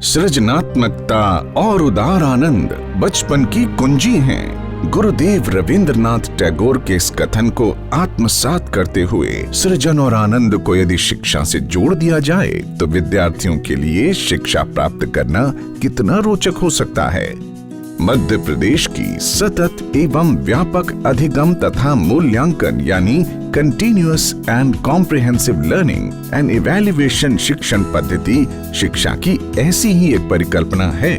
सृजनात्मकता और उदार आनंद बचपन की कुंजी हैं। गुरुदेव रविंद्रनाथ टैगोर के इस कथन को आत्मसात करते हुए सृजन और आनंद को यदि शिक्षा से जोड़ दिया जाए तो विद्यार्थियों के लिए शिक्षा प्राप्त करना कितना रोचक हो सकता है। मध्य प्रदेश की सतत एवं व्यापक अधिगम तथा मूल्यांकन यानी continuous and comprehensive learning and evaluation शिक्षण पद्धति शिक्षा की ऐसी ही एक परिकल्पना है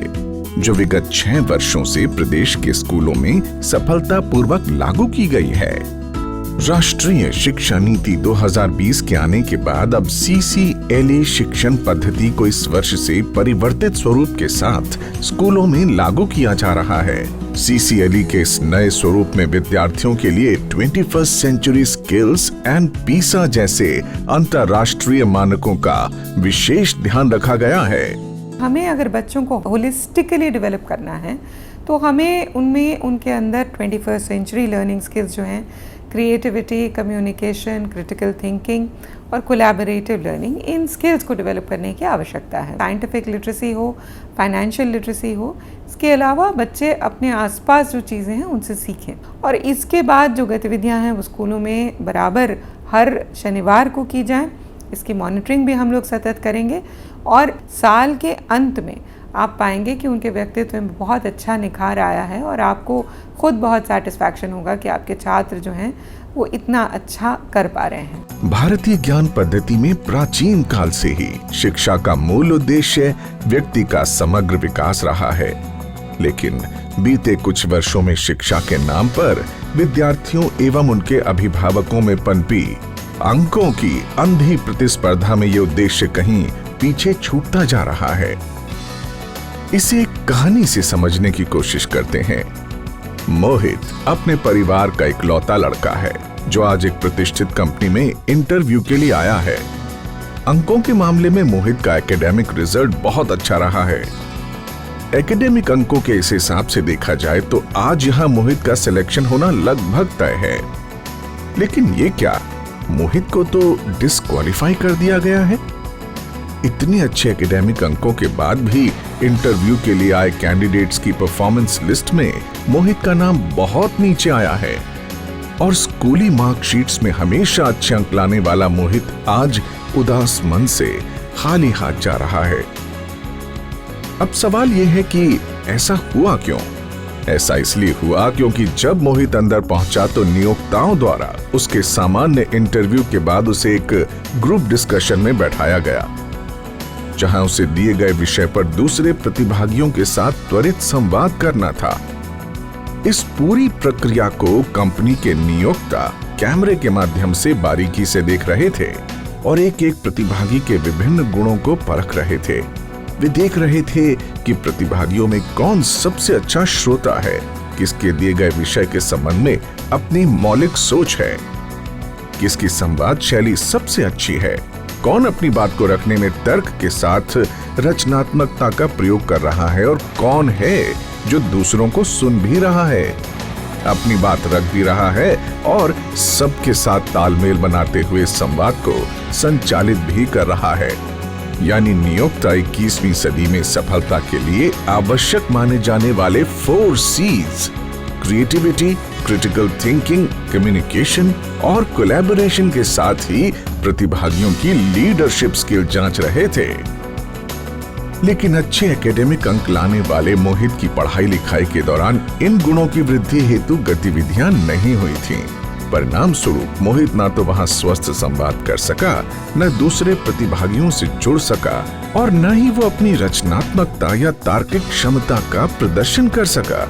जो विगत 6 वर्षों से प्रदेश के स्कूलों में सफलतापूर्वक लागू की गई है। राष्ट्रीय शिक्षा नीति 2020 के आने के बाद अब CCLA शिक्षण पद्धति को इस वर्ष से परिवर्तित स्वरूप के साथ स्कूलों में लागू किया जा रहा है। CCLA के इस नए स्वरूप में विद्यार्थियों के लिए 21st century skills and PISA जैसे अंतर्राष्ट्रीय मानकों का विशेष ध्यान रखा गया है। हमें अगर बच्चों को होलिस्टिकली डेवलप करना है तो हमें उनके अंदर 21st सेंचुरी लर्निंग स्किल्स जो हैं क्रिएटिविटी, कम्युनिकेशन, क्रिटिकल थिंकिंग और कोलैबोरेटिव लर्निंग, इन स्किल्स को डेवलप करने की आवश्यकता है। साइंटिफिक लिटरेसी हो, फाइनेंशियल लिटरेसी हो, इसके अलावा बच्चे अपने आसपास जो चीज़ें हैं उनसे सीखें। और इसके बाद जो गतिविधियां हैं वो स्कूलों में बराबर हर शनिवार को की जाएं। इसकी मॉनिटरिंग भी हम लोग सतत करेंगे और साल के अंत में आप पाएंगे कि उनके व्यक्तित्व में बहुत अच्छा निखार आया है और आपको खुद बहुत सेटिस्फैक्शन होगा कि आपके छात्र जो हैं वो इतना अच्छा कर पा रहे हैं। भारतीय ज्ञान पद्धति में प्राचीन काल से ही शिक्षा का मूल उद्देश्य व्यक्ति का समग्र विकास रहा है, लेकिन बीते कुछ वर्षों में शिक्षा के नाम पर विद्यार्थियों एवं उनके अभिभावकों में पनपी अंकों की अंधी प्रतिस्पर्धा में ये उद्देश्य कहीं पीछे छूटता जा रहा है। इसे एक कहानी से समझने की कोशिश करते हैं। मोहित अपने परिवार का इकलौता लड़का है जो आज एक प्रतिष्ठित कंपनी में इंटरव्यू के लिए आया है। अंकों के मामले में मोहित का एकेडमिक रिजल्ट बहुत अच्छा रहा है। एकेडमिक अंकों के इस हिसाब से देखा जाए तो आज यहां मोहित का सिलेक्शन होना लगभग तय है। लेकिन ये क्या, मोहित को तो डिस्क्वालीफाई कर दिया गया है। इतने अच्छे एकेडमिक अंकों के बाद भी इंटरव्यू के लिए आए कैंडिडेट्स की परफॉर्मेंस लिस्ट में मोहित का नाम बहुत नीचे आया है और स्कूली मार्कशीट्स में हमेशा अच्छे अंक लाने वाला मोहित आज उदास मन से खाली हाथ जा रहा है। अब सवाल यह है कि ऐसा हुआ क्यों? ऐसा इसलिए हुआ क्योंकि जब मोहित अंदर पहुंचा तो नियोक्ताओं द्वारा उसके सामान्य इंटरव्यू के बाद उसे एक ग्रुप डिस्कशन में बैठाया गया, जहां उसे दिए गए विषय पर दूसरे प्रतिभागियों के साथ त्वरित संवाद करना था। इस पूरी प्रक्रिया को कंपनी के नियोक्ता कैमरे के माध्यम से बारीकी से देख रहे थे और एक एक प्रतिभागी के विभिन्न गुणों को परख रहे थे। वे देख रहे थे कि प्रतिभागियों में कौन सबसे अच्छा श्रोता है, किसके दिए गए विषय के संबंध में अपनी मौलिक सोच है, किसकी संवाद शैली सबसे अच्छी है, कौन अपनी बात को रखने में तर्क के साथ रचनात्मकता का प्रयोग कर रहा है और कौन है जो दूसरों को सुन भी रहा है, अपनी बात रख भी रहा है और सबके साथ तालमेल बनाते हुए संवाद को संचालित भी कर रहा है। यानी नियोक्ता 21वीं सदी में सफलता के लिए आवश्यक माने जाने वाले 4 C's creativity, critical thinking, communication और कोलैबोरेशन के साथ ही प्रतिभागियों की लीडरशिप स्किल जांच रहे थे। लेकिन अच्छे एकेडमिक अंक लाने वाले मोहित की पढ़ाई लिखाई के दौरान इन गुणों की वृद्धि हेतु गतिविधियां नहीं हुई थीं। परिणाम स्वरूप मोहित ना तो वहां स्वस्थ संवाद कर सका, न दूसरे प्रतिभागियों से जुड़ सका और न ही वो अपनी रचनात्मकता या तार्किक क्षमता का प्रदर्शन कर सका।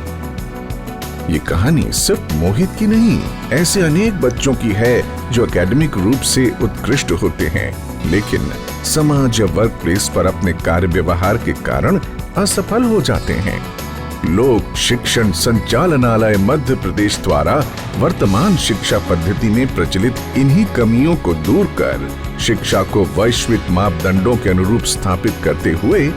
ये कहानी सिर्फ मोहित की नहीं, ऐसे अनेक बच्चों की है जो एकेडमिक रूप से उत्कृष्ट होते हैं लेकिन समाज या वर्क प्लेस पर अपने कार्य व्यवहार के कारण असफल हो जाते हैं। लोक शिक्षण संचालनालय मध्य प्रदेश द्वारा वर्तमान शिक्षा पद्धति में प्रचलित इन्हीं कमियों को दूर कर शिक्षा को वैश्विक मापदंडों के अनुरूप स्थापित करते हुए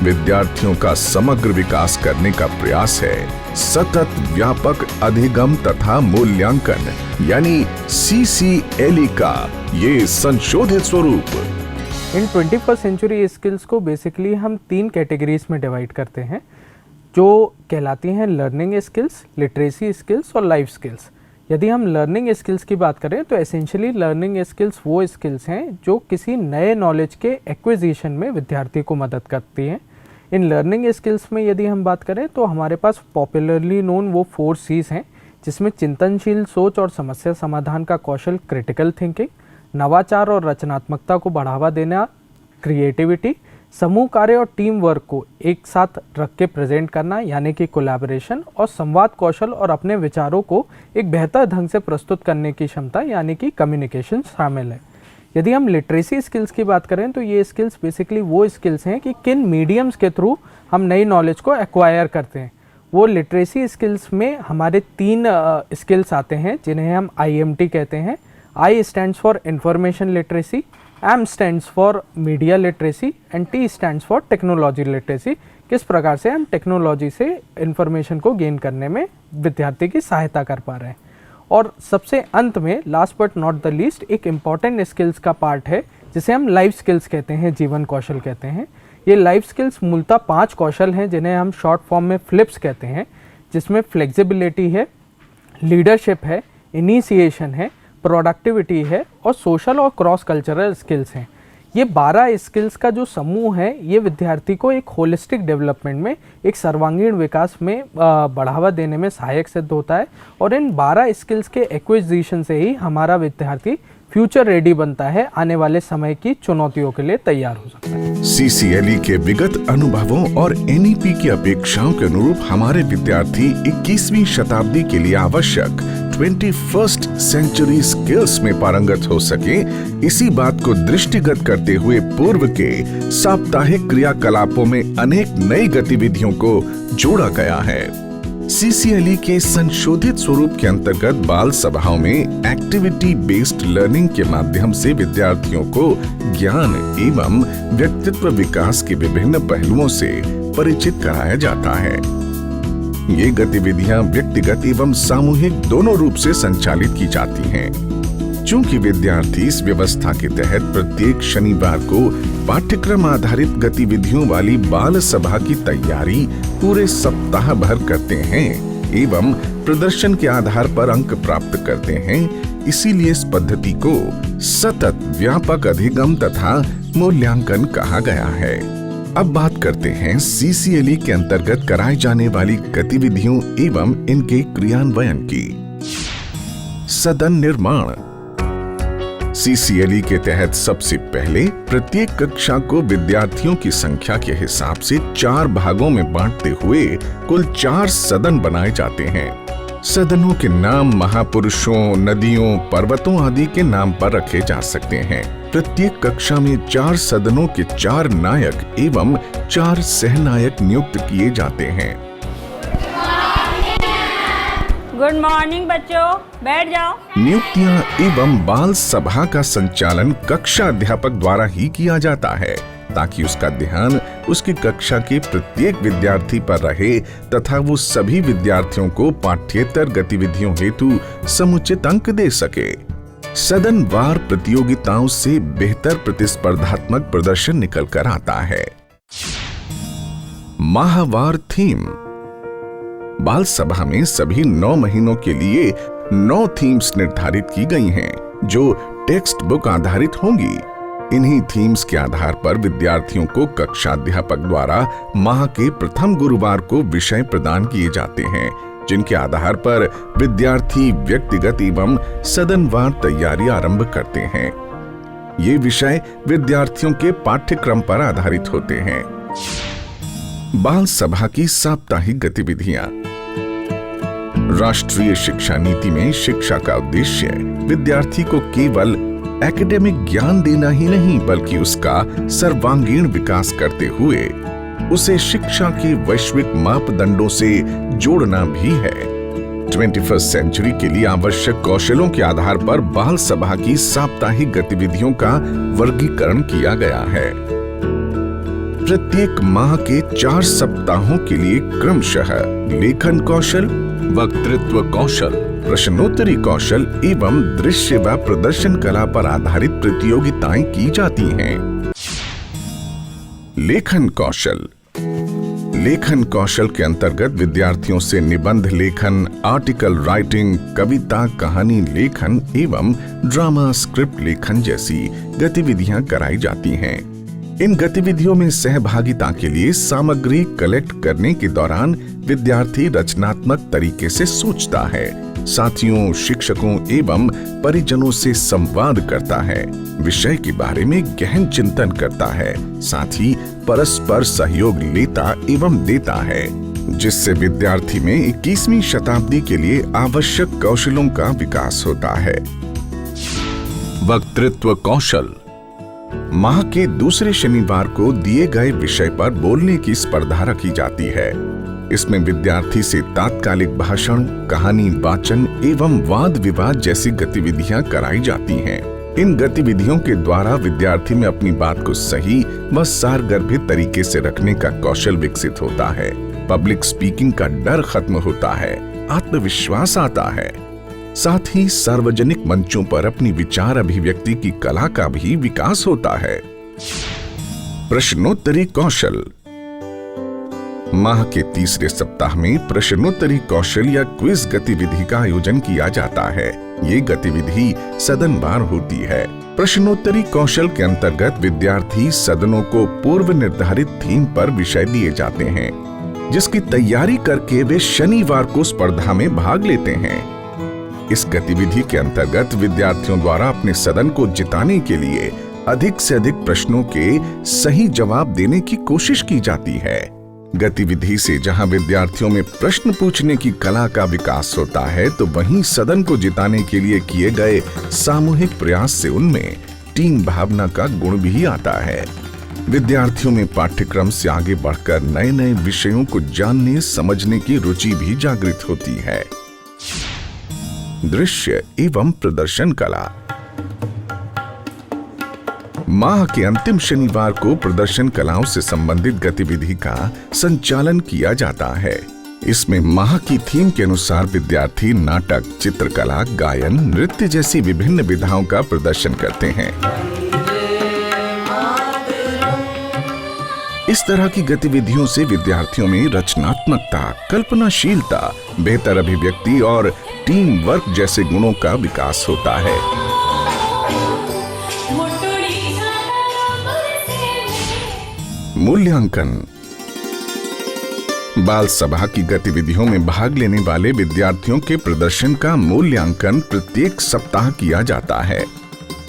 विद्यार्थियों का समग्र विकास करने का प्रयास है सतत व्यापक अधिगम तथा मूल्यांकन यानी CCLA का ये संशोधित स्वरूप। इन 21st सेंचुरी स्किल्स को बेसिकली हम 3 कैटेगरीज में डिवाइड करते हैं, जो कहलाती हैं लर्निंग स्किल्स, लिटरेसी स्किल्स और लाइफ स्किल्स। यदि हम लर्निंग स्किल्स की बात करें तो एसेंशियली लर्निंग स्किल्स वो स्किल्स हैं जो किसी नए नॉलेज के एक्विजिशन में विद्यार्थी को मदद करती हैं। इन लर्निंग स्किल्स में यदि हम बात करें तो हमारे पास पॉपुलरली नोन वो 4 C's हैं, जिसमें चिंतनशील सोच और समस्या समाधान का कौशल, क्रिटिकल थिंकिंग, नवाचार और रचनात्मकता को बढ़ावा देना, क्रिएटिविटी, समूह कार्य और टीम वर्क को एक साथ रख के प्रेजेंट करना यानी कि कोलैबोरेशन, और संवाद कौशल और अपने विचारों को एक बेहतर ढंग से प्रस्तुत करने की क्षमता यानी कि कम्युनिकेशन शामिल है। यदि हम लिटरेसी स्किल्स की बात करें तो ये स्किल्स बेसिकली वो स्किल्स हैं कि किन मीडियम्स के थ्रू हम नई नॉलेज को एक्वायर करते हैं। वो लिटरेसी स्किल्स में हमारे 3 स्किल्स आते हैं जिन्हें हम IMT कहते हैं। I stands for information literacy, M stands for media literacy and T stands for technology literacy. किस प्रकार से हम टेक्नोलॉजी से इंफॉर्मेशन को गेन करने में विद्यार्थी की सहायता कर पा रहे हैं। और सबसे अंत में last but not the least एक इम्पॉर्टेंट स्किल्स का पार्ट है जिसे हम लाइफ स्किल्स कहते हैं, जीवन कौशल कहते हैं। ये लाइफ स्किल्स मूलतः 5 कौशल हैं जिन्हें हम शॉर्ट फॉर्म में फ्लिप्स कहते हैं, जिसमें फ्लेक्सिबिलिटी है, लीडरशिप है, इनिशिएशन है, प्रोडक्टिविटी है और सोशल और क्रॉस कल्चरल स्किल्स हैं। ये 12 स्किल्स का जो समूह है ये विद्यार्थी को एक होलिस्टिक डेवलपमेंट में, एक सर्वांगीण विकास में बढ़ावा देने में सहायक सिद्ध होता है। और इन 12 स्किल्स के एक्विजिशन से ही हमारा विद्यार्थी फ्यूचर रेडी बनता है, आने वाले समय की चुनौतियों के लिए तैयार हो सकता है। CCLE के विगत अनुभवों और NEP की अपेक्षाओं के अनुरूप हमारे विद्यार्थी 21वीं शताब्दी के लिए आवश्यक 21st सेंचुरी स्किल्स में पारंगत हो सके, इसी बात को दृष्टिगत करते हुए पूर्व के साप्ताहिक क्रियाकलापों में अनेक नई गतिविधियों को जोड़ा गया है। CCLE के संशोधित स्वरूप के अंतर्गत बाल सभाओं में एक्टिविटी बेस्ड लर्निंग के माध्यम से विद्यार्थियों को ज्ञान एवं व्यक्तित्व विकास के विभिन्न पहलुओं से परिचित कराया जाता है। ये गतिविधियां व्यक्तिगत एवं सामूहिक दोनों रूप से संचालित की जाती हैं। चूंकि विद्यार्थी इस व्यवस्था के तहत प्रत्येक शनिवार को पाठ्यक्रम आधारित गतिविधियों वाली बाल सभा की तैयारी पूरे सप्ताह भर करते हैं एवं प्रदर्शन के आधार पर अंक प्राप्त करते हैं, इसीलिए इस पद्धति को सतत व्यापक अधिगम तथा मूल्यांकन कहा गया है। अब बात करते हैं CCLE के अंतर्गत कराई जाने वाली गतिविधियों एवं इनके क्रियान्वयन की। सदन निर्माण। CCLE के तहत सबसे पहले प्रत्येक कक्षा को विद्यार्थियों की संख्या के हिसाब से 4 भागों में बांटते हुए कुल 4 सदन बनाए जाते हैं। सदनों के नाम महापुरुषों, नदियों, पर्वतों आदि के नाम पर रखे जा सकते हैं। प्रत्येक कक्षा में 4 सदनों के 4 नायक एवं 4 सहनायक नियुक्त किए जाते हैं। गुड मॉर्निंग बच्चों, बैठ जाओ। नियुक्तियां एवं बाल सभा का संचालन कक्षा अध्यापक द्वारा ही किया जाता है, ताकि उसका ध्यान उसकी कक्षा के प्रत्येक विद्यार्थी पर रहे तथा वो सभी विद्यार्थियों को पाठ्येतर गतिविधियों हेतु समुचित अंक दे सके। सदनवार प्रतियोगिताओं से बेहतर प्रतिस्पर्धात्मक प्रदर्शन निकल कर आता है। माहवार थीम। बाल सभा में सभी 9 महीनों के लिए 9 थीम्स निर्धारित की गई हैं, जो टेक्स्ट बुक आधारित होंगी। इन्हीं थीम्स के आधार पर विद्यार्थियों को कक्षा अध्यापक द्वारा माह के प्रथम गुरुवार को विषय प्रदान किए जाते हैं, जिनके आधार पर विद्यार्थी व्यक्तिगत एवं सदनवार तैयारी आरंभ करते हैं। ये विषय विद्यार्थियों के पाठ्यक्रम पर आधारित होते हैं। बाल सभा की साप्ताहिक गतिविधियां। राष्ट्रीय शिक्षा नीति में शिक्षा का उद्देश्य विद्यार्थी को केवल एकेडमिक ज्ञान देना ही नहीं, बल्कि उसका सर्वांगीण विकास करते हुए उसे शिक्षा के वैश्विक मापदंडों से जोड़ना भी है। 21st सेंचुरी के लिए आवश्यक कौशलों के आधार पर बाल सभा की साप्ताहिक गतिविधियों का वर्गीकरण किया गया है। प्रत्येक माह के 4 सप्ताहों के लिए क्रमशः लेखन कौशल, वक्तृत्व कौशल, प्रश्नोत्तरी कौशल एवं दृश्य व प्रदर्शन कला पर आधारित प्रतियोगिताएं की जाती हैं। लेखन कौशल। लेखन कौशल के अंतर्गत विद्यार्थियों से निबंध लेखन, आर्टिकल राइटिंग, कविता कहानी लेखन एवं ड्रामा स्क्रिप्ट लेखन जैसी गतिविधियां कराई जाती हैं। इन गतिविधियों में सहभागिता के लिए सामग्री कलेक्ट करने के दौरान विद्यार्थी रचनात्मक तरीके से सोचता है, साथियों, शिक्षकों एवं परिजनों से संवाद करता है, विषय के बारे में गहन चिंतन करता है, साथ ही परस्पर सहयोग लेता एवं देता है, जिससे विद्यार्थी में 21वीं शताब्दी के लिए आवश्यक कौशलों का विकास होता है। वक्तृत्व कौशल। माह के दूसरे शनिवार को दिए गए विषय पर बोलने की स्पर्धा रखी जाती है। इसमें विद्यार्थी से तात्कालिक भाषण, कहानी वाचन एवं वाद विवाद जैसी गतिविधियां कराई जाती हैं। इन गतिविधियों के द्वारा विद्यार्थी में अपनी बात को सही व सारगर्भित तरीके से रखने का कौशल विकसित होता है। पब्लिक स्पीकिंग का डर खत्म होता है, आत्मविश्वास आता है। साथ ही सार्वजनिक मंचों पर अपनी विचार अभिव्यक्ति की कला का भी विकास होता है। प्रश्नोत्तरी कौशल। माह के तीसरे सप्ताह में प्रश्नोत्तरी कौशल या क्विज गतिविधि का आयोजन किया जाता है। ये गतिविधि सदनवार होती है। प्रश्नोत्तरी कौशल के अंतर्गत विद्यार्थी सदनों को पूर्व निर्धारित थीम पर विषय दिए जाते हैं, जिसकी तैयारी करके वे शनिवार को स्पर्धा में भाग लेते हैं। इस गतिविधि के अंतर्गत विद्यार्थियों द्वारा अपने सदन को जिताने के लिए अधिक से अधिक प्रश्नों के सही जवाब देने की कोशिश की जाती है। गतिविधि से जहां विद्यार्थियों में प्रश्न पूछने की कला का विकास होता है, तो वहीं सदन को जिताने के लिए किए गए सामूहिक प्रयास से उनमें टीम भावना का गुण भी आता है। विद्यार्थियों में पाठ्यक्रम से आगे बढ़कर नए नए विषयों को जानने समझने की रुचि भी जागृत होती है। दृश्य एवं प्रदर्शन कला। माह के अंतिम शनिवार को प्रदर्शन कलाओं से संबंधित गतिविधि का संचालन किया जाता है। इसमें माह की थीम के अनुसार विद्यार्थी नाटक, चित्रकला, गायन, नृत्य जैसी विभिन्न विधाओं का प्रदर्शन करते हैं। इस तरह की गतिविधियों से विद्यार्थियों में रचनात्मकता, कल्पनाशीलता, बेहतर अभिव्यक्ति और टीम वर्क जैसे गुणों का विकास होता है। मूल्यांकन। बाल सभा की गतिविधियों में भाग लेने वाले विद्यार्थियों के प्रदर्शन का मूल्यांकन प्रत्येक सप्ताह किया जाता है।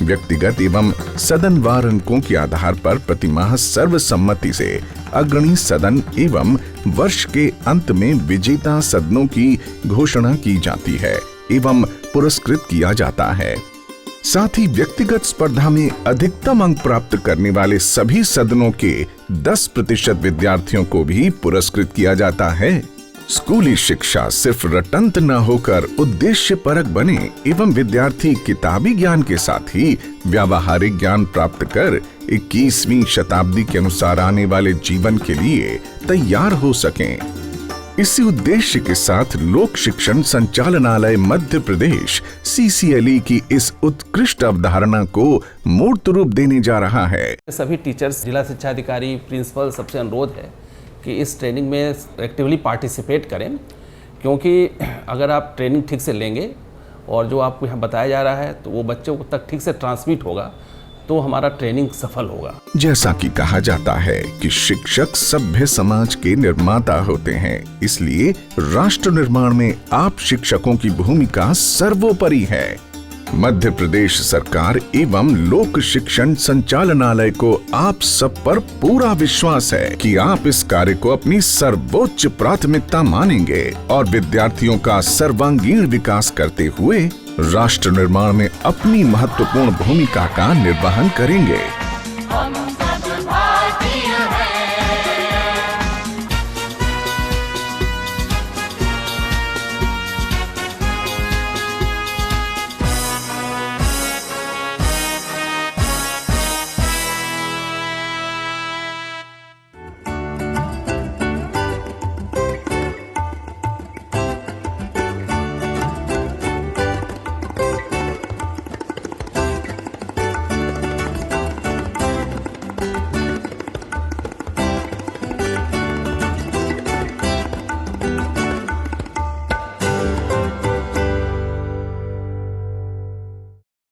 व्यक्तिगत एवं सदनवार अंकों के आधार पर प्रतिमाह सर्वसम्मति से अग्रणी सदन एवं वर्ष के अंत में विजेता सदनों की घोषणा की जाती है एवं पुरस्कृत किया जाता है। साथ ही व्यक्तिगत स्पर्धा में अधिकतम अंक प्राप्त करने वाले सभी सदनों के 10% विद्यार्थियों को भी पुरस्कृत किया जाता है। स्कूली शिक्षा सिर्फ रटंत न होकर उद्देश्यपरक बने एवं विद्यार्थी किताबी ज्ञान के साथ ही व्यावहारिक ज्ञान प्राप्त कर 21वीं शताब्दी के अनुसार आने वाले जीवन के लिए तैयार हो सकें। इसी उद्देश्य के साथ लोक शिक्षण संचालनालय मध्य प्रदेश CCLE की इस उत्कृष्ट अवधारणा को मूर्त रूप देने जा रहा है। सभी टीचर्स, जिला शिक्षा अधिकारी, प्रिंसिपल सबसे अनुरोध है कि इस ट्रेनिंग में एक्टिवली पार्टिसिपेट करें, क्योंकि अगर आप ट्रेनिंग ठीक से लेंगे और जो आपको यहाँ बताया जा रहा है तो वो बच्चों तक ठीक से ट्रांसमिट होगा, तो हमारा ट्रेनिंग सफल होगा। जैसा कि कहा जाता है कि शिक्षक सभ्य समाज के निर्माता होते हैं, इसलिए राष्ट्र निर्माण में आप शिक्षकों की भूमिका सर्वोपरि है। मध्य प्रदेश सरकार एवं लोक शिक्षण संचालनालय को आप सब पर पूरा विश्वास है कि आप इस कार्य को अपनी सर्वोच्च प्राथमिकता मानेंगे और विद्यार्थियों का सर्वांगीण विकास करते हुए राष्ट्र निर्माण में अपनी महत्वपूर्ण भूमिका का निर्वहन करेंगे।